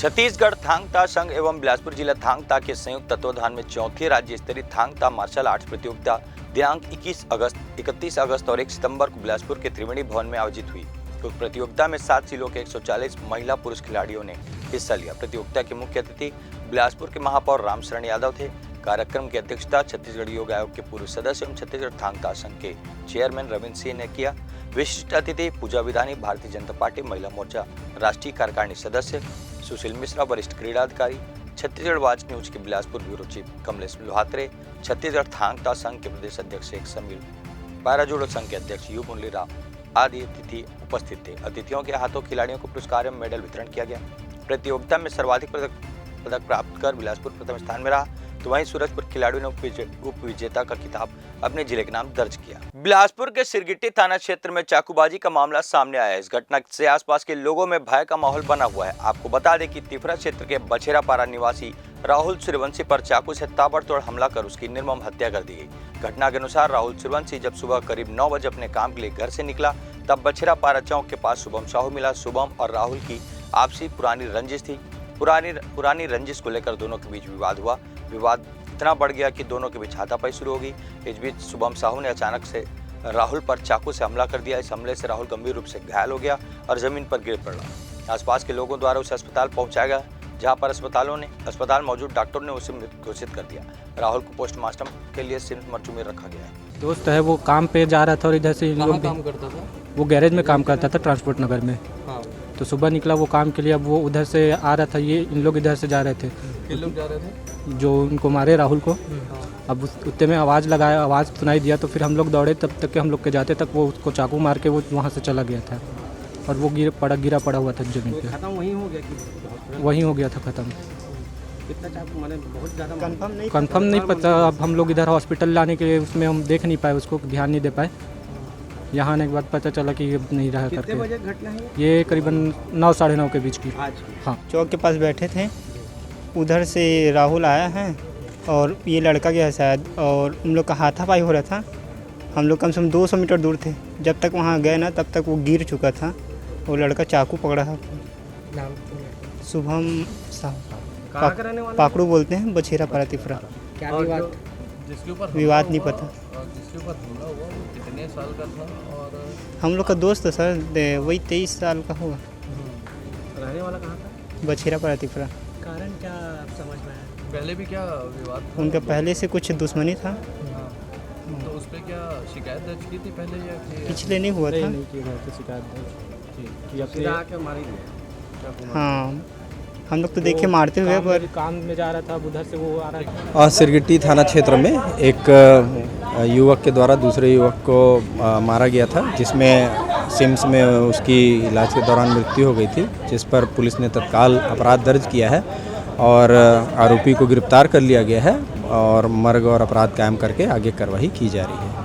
छत्तीसगढ़ थांग ता संघ एवं बिलासपुर जिला थांग ता के संयुक्त तत्वाधान में चौथी राज्य स्तरीय थांग ता मार्शल आर्ट्स प्रतियोगिता दिनांक 31 अगस्त और 1 सितंबर को बिलासपुर के त्रिवेणी भवन में आयोजित हुई। उस प्रतियोगिता में 7 जिलों के 140 महिला पुरुष खिलाड़ियों ने हिस्सा लिया। प्रतियोगिता के मुख्य अतिथि बिलासपुर के महापौर रामशरण यादव थे। कार्यक्रम की अध्यक्षता छत्तीसगढ़ योग आयोग के पूर्व सदस्य एवं छत्तीसगढ़ थांग ता संघ के चेयरमैन रविंद्र सिंह ने किया। विशिष्ट अतिथि पूजा विधानी, भारतीय जनता पार्टी महिला मोर्चा राष्ट्रीय कार्यकारिणी सदस्य सुशील मिश्रा, वरिष्ठ क्रीड़ा अधिकारी, छत्तीसगढ़ वाच न्यूज के बिलासपुर ब्यूरो चीफ कमलेश लोहात्रे, छत्तीसगढ़ थांग ता संघ के प्रदेश अध्यक्ष शेख समीर, पैरा जूडो संघ के अध्यक्ष यू मुरली राव आदि अतिथि उपस्थित थे। अतिथियों के हाथों खिलाड़ियों को पुरस्कार एवं मेडल वितरण किया गया। प्रतियोगिता में सर्वाधिक पदक प्राप्त कर बिलासपुर प्रथम स्थान में रहा, तो वहीं सूरजपुर खिलाड़ियों ने उप विजेता का खिताब अपने जिले के नाम दर्ज किया। बिलासपुर के सिरगिट्टी थाना क्षेत्र में चाकूबाजी का मामला सामने आया है। इस घटना से आसपास के लोगों में भय का माहौल बना हुआ है। आपको बता दें कि तिफरा क्षेत्र के बछेरापारा निवासी राहुल सूर्यवंशी पर चाकू से ताबड़तोड़ हमला कर उसकी निर्मम हत्या कर दी गई। घटना के अनुसार राहुल सूर्यवंशी जब सुबह करीब 9 बजे अपने काम के लिए घर से निकला, तब बछेरापारा चौक के पास शुभम साहू मिला। शुभम और राहुल की आपसी पुरानी रंजिश थी। पुरानी रंजिश को लेकर दोनों के बीच विवाद हुआ। विवाद इतना बढ़ गया कि दोनों के बीच हाथापाई शुरू हो गई। इस बीच शुभम साहू ने अचानक से राहुल पर चाकू से हमला कर दिया। इस हमले से राहुल गंभीर रूप से घायल हो गया और जमीन पर गिर पड़ा। आसपास के लोगों द्वारा उसे अस्पताल पहुंचाया गया, जहां पर अस्पताल मौजूद डॉक्टर ने उसे मृत घोषित कर दिया। राहुल को पोस्टमार्टम के लिए सिम्स मर्चू में रखा गया है। दोस्त है, वो काम पे जा रहा था और इधर से इन लोग काम करता था। वो गैरेज में काम करता था ट्रांसपोर्ट नगर में। हाँ। तो सुबह निकला वो काम के लिए, अब वो उधर से आ रहा था, ये इन लोग इधर से जा रहे थे। किन लोग जा रहे थे? जो उनको मारे राहुल को। हाँ। अब उतने में आवाज़ लगाया, आवाज़ सुनाई दिया, तो फिर हम लोग दौड़े, तब तक के हम लोग के जाते तक वो उसको चाकू मार के वो वहाँ से चला गया था और वो गिरा पड़ा हुआ था जमीन पे। खत्म वहीं हो गया कि वहीं हो गया था ख़त्म। कितना चाकू मारे? बहुत ज़्यादा कंफर्म नहीं पता। अब हम लोग इधर हॉस्पिटल लाने के लिए उसमें हम देख नहीं पाए, उसको ध्यान नहीं दे पाए। यहाँ आने के बाद पता चला कि ये नहीं रहा करके। कितने बजे घटना है? ये करीबन 9 साढ़े 9 के बीच की। आज? हाँ। चौक के पास बैठे थे, उधर से राहुल आया है और ये लड़का गया शायद, और उन लोग का हाथापाई हो रहा था। हम लोग कम से कम 200 मीटर दूर थे। जब तक वहाँ गए ना, तब तक वो गिर चुका था। वो लड़का चाकू पकड़ा था। शुभम साहू, पाकड़ू बोलते हैं, बछेरापारा तिफरा। क्या विवाद? जिसके ऊपर विवाद नहीं पता। जिसके ऊपर हमला हुआ वो कितने साल का था? और हम लोग का दोस्त है सर, वही 23 साल का होगा। रहने वाला कहाँ था? बछेरापारा तिफरा। कारण क्या समझ में आया? पहले भी क्या विवाद था? उनका पहले से कुछ दुश्मनी था। हाँ। तो उस पर क्या शिकायत दर्ज की थी पहले या पिछले नहीं हुआ था। नहीं किया था शिकायत दर्ज। सीधा आके मारी दिया? हाँ, हम लोग तो देखे मारते हुए, पर काम में जा रहा था, उधर से वो आ रहा था। और सिरगिट्टी थाना क्षेत्र में एक युवक के द्वारा दूसरे युवक को मारा गया था, जिसमें सिम्स में उसकी इलाज के दौरान मृत्यु हो गई थी, जिस पर पुलिस ने तत्काल अपराध दर्ज किया है और आरोपी को गिरफ्तार कर लिया गया है और मर्ग और अपराध कायम करके आगे कार्रवाई की जा रही है।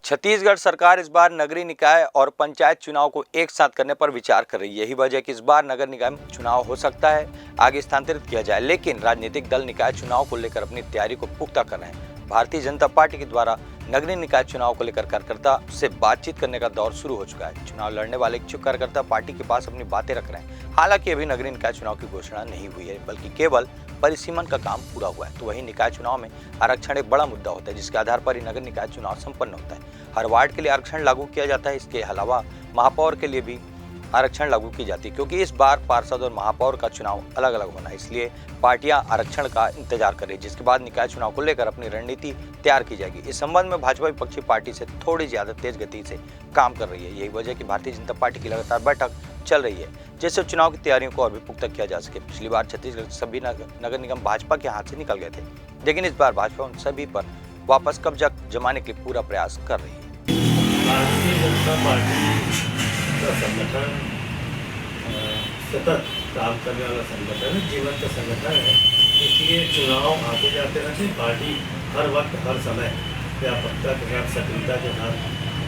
छत्तीसगढ़ सरकार इस बार नगरीय निकाय और पंचायत चुनाव को एक साथ करने पर विचार कर रही है। यही वजह है कि इस बार नगर निकाय चुनाव हो सकता है आगे स्थानांतरित किया जाए, लेकिन राजनीतिक दल निकाय चुनाव को लेकर अपनी तैयारी को पुख्ता कर रहे हैं। भारतीय जनता पार्टी के द्वारा नगरीय निकाय चुनाव को लेकर कार्यकर्ता से बातचीत करने का दौर शुरू हो चुका है। चुनाव लड़ने वाले इच्छुक कार्यकर्ता पार्टी के पास अपनी बातें रख रहे हैं। हालांकि अभी नगरीय निकाय चुनाव की घोषणा नहीं हुई है, बल्कि केवल परिसीमन का काम पूरा हुआ है। तो वहीं निकाय चुनाव में आरक्षण एक बड़ा मुद्दा होता है, जिसके आधार पर ही नगर निकाय चुनाव संपन्न होता है। हर वार्ड के लिए आरक्षण लागू किया जाता है। इसके अलावा महापौर के लिए भी आरक्षण लागू की जाती है, क्योंकि इस बार पार्षद और महापौर का चुनाव अलग अलग होना है। इसलिए पार्टियां आरक्षण का इंतजार कर रही है, जिसके बाद निकाय चुनाव को लेकर अपनी रणनीति तैयार की जाएगी। इस संबंध में भाजपा विपक्षी पार्टी से थोड़ी ज्यादा तेज गति से काम कर रही है। यही वजह कि भारतीय जनता पार्टी की लगातार बैठक चल रही है, जिससे चुनाव की तैयारियों को और भी पुख्ता किया जा सके। पिछली बार छत्तीसगढ़ के सभी नगर निगम भाजपा के हाथ से निकल गए थे, लेकिन इस बार भाजपा उन सभी पर वापस कब्जा जमाने के लिए पूरा प्रयास कर रही है। भारतीय जनता पार्टी का संगठन सतत काम करने वाला संगठन है, जीवंत संगठन है। इसलिए चुनाव आते जाते रहते, पार्टी हर वक्त हर समय व्यापकता के साथ सक्रियता के साथ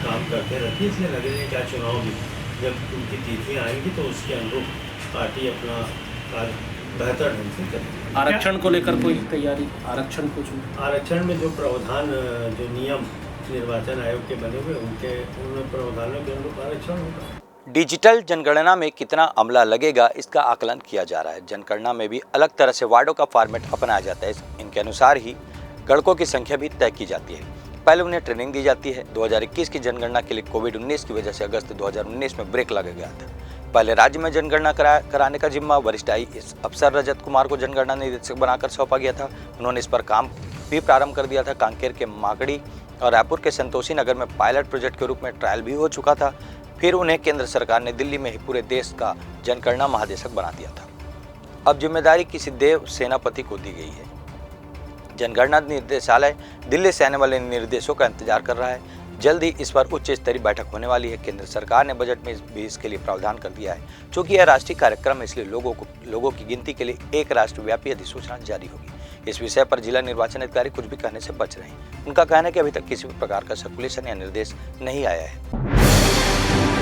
काम करते रहती है। इसलिए नगरीय निकाय चुनाव भी जब उनकी तिथियाँ आएंगी तो उसके अनुरूप पार्टी अपना कार्य बेहतर ढंग से करेगी। आरक्षण को लेकर कोई तैयारी? आरक्षण आरक्षण में जो प्रावधान, जो नियम निर्वाचन आयोग के बने हुए, उन प्रावधानों के अनुरूप आरक्षण होगा। डिजिटल जनगणना में कितना अमला लगेगा, इसका आकलन किया जा रहा है। जनगणना में भी अलग तरह से वार्डों का फॉर्मेट अपनाया जाता है। इनके अनुसार ही गणकों की संख्या भी तय की जाती है। पहले उन्हें ट्रेनिंग दी जाती है। 2021 की जनगणना के लिए कोविड-19 की वजह से अगस्त 2019 में ब्रेक लगा गया था। पहले राज्य में जनगणना कराने का जिम्मा वरिष्ठ IAS अफसर रजत कुमार को जनगणना निदेशक बनाकर सौंपा गया था। उन्होंने इस पर काम भी प्रारंभ कर दिया था। कांकेर के मागड़ी और रायपुर के संतोषी नगर में पायलट प्रोजेक्ट के रूप में ट्रायल भी हो चुका था। फिर उन्हें केंद्र सरकार ने दिल्ली में ही पूरे देश का जनगणना महानिदेशक बना दिया था। अब जिम्मेदारी किसी देव सेनापति को दी गई है। जनगणना निदेशालय दिल्ली से आने वाले निर्देशों का इंतजार कर रहा है। जल्द ही इस पर उच्च स्तरीय बैठक होने वाली है। केंद्र सरकार ने बजट में भी इसके लिए प्रावधान कर दिया है। चूंकि यह राष्ट्रीय कार्यक्रम है, इसलिए लोगों की गिनती के लिए एक राष्ट्रव्यापी अधिसूचना जारी होगी। इस विषय पर जिला निर्वाचन अधिकारी कुछ भी कहने से बच रहे हैं। उनका कहना है कि अभी तक किसी भी प्रकार का सर्कुलेशन या निर्देश नहीं आया है।